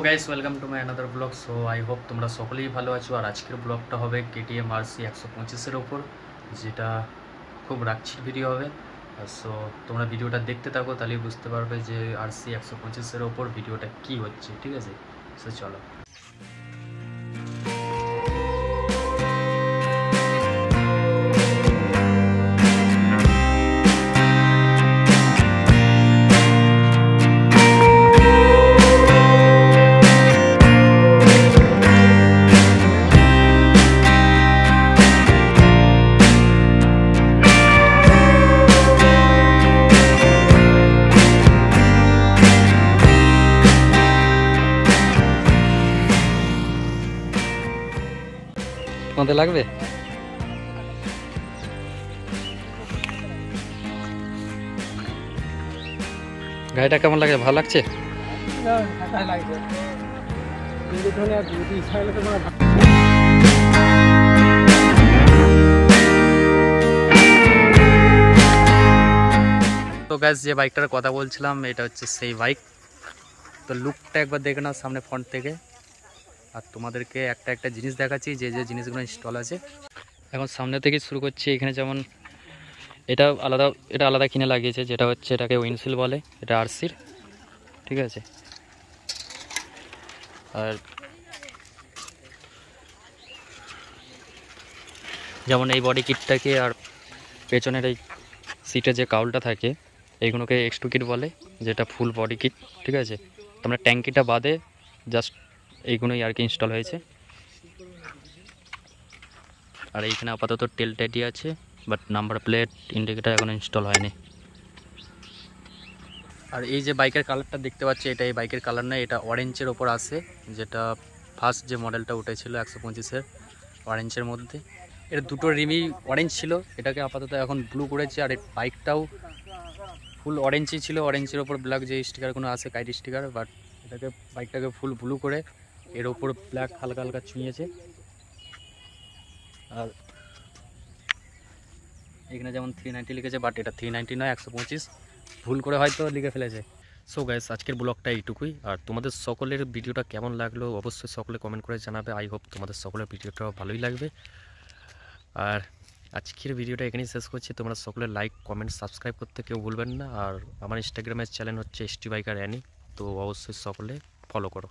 Guys welcome to my another blog. So I hope তোমরা সকলেই ভালো আছো। আর আজকের ব্লগটা হবে কেটিএম আরসি 125-এর ওপর, যেটা খুব রাগছির ভিডিও হবে। সো তোমরা ভিডিওটা দেখতে থাকো, তাহলেই বুঝতে পারবে যে আরসি 125-এর ওপর ভিডিওটা কী হচ্ছে। ঠিক আছে, সো চলো। তোমাদের লাগবে? গাড়িটা কেমন লাগে? ভালো লাগছে? তো গাইস, যে বাইকটার কথা বলছিলাম এটা হচ্ছে সেই বাইক। তো লুকটা একবার দেখে নাও সামনে ফ্রন্ট থেকে। আর তোমাদেরকে একটা একটা জিনিস দেখাচ্ছি, যে যে জিনিসগুলো ইনস্টল আছে। এখন সামনে থেকে শুরু করছি। এখানে যেমন এটা আলাদা কিনে লাগিয়েছে, যেটা হচ্ছে এটাকে উইন্ডশিল বলে, এটা আরসির। ঠিক আছে, আর যেমন এই বডি কিটটাকে আর পেছনের এই সিটে যে কাউলটা থাকে এইগুলোকে এক্স2 কিট বলে, যেটা ফুল বডি কিট। ঠিক আছে, তোমরা ট্যাঙ্কিটা বাদে জাস্ট এইগুলোই আর কি ইনস্টল হয়েছে। আর এইখানে আপাতত টেল টাইটি আছে, বাট নাম্বার প্লেট ইন্ডিকেটার এখন ইনস্টল হয়নি। আর এই যে বাইকের কালারটা দেখতে পাচ্ছি, এটা এই বাইকের কালার না, এটা অরেঞ্জের ওপর আসে, যেটা ফার্স্ট যে মডেলটা উঠেছিল 125-এর অরেঞ্জের মধ্যে। এটা দুটো রিমই অরেঞ্জ ছিল, এটাকে আপাতত এখন ব্লু করেছে। আর এই বাইকটাও ফুল অরেঞ্জই ছিল, অরেঞ্জের ওপর ব্ল্যাক যে স্টিকারগুলো আছে, কাইট স্টিকার, বাট বাইকটাকে ফুল ব্লু করে এর ওপর ব্ল্যাক হালকা হালকা ছুঁয়েছে। আর এখানে যেমন 390 লিখেছে, বাট এটা 390 নয়, 125 ভুল করে হয়তো লিখে ফেলেছে। সো গাইস, আজকের ব্লগটা এইটুকুই। আর তোমাদের সকলের ভিডিওটা কেমন লাগলো অবশ্যই সকলে কমেন্ট করে জানাবে। আই হোপ তোমাদের সকলের ভিডিওটা ভালোই লাগবে। আর আজকের ভিডিওটা এখানেই শেষ করছি। তোমরা সকলে লাইক, কমেন্ট, সাবস্ক্রাইব করতে কেউ ভুলবেন না। আর আমার ইনস্টাগ্রামের চ্যানেল হচ্ছে ST Biker Any, তো অবশ্যই সকলে ফলো করো।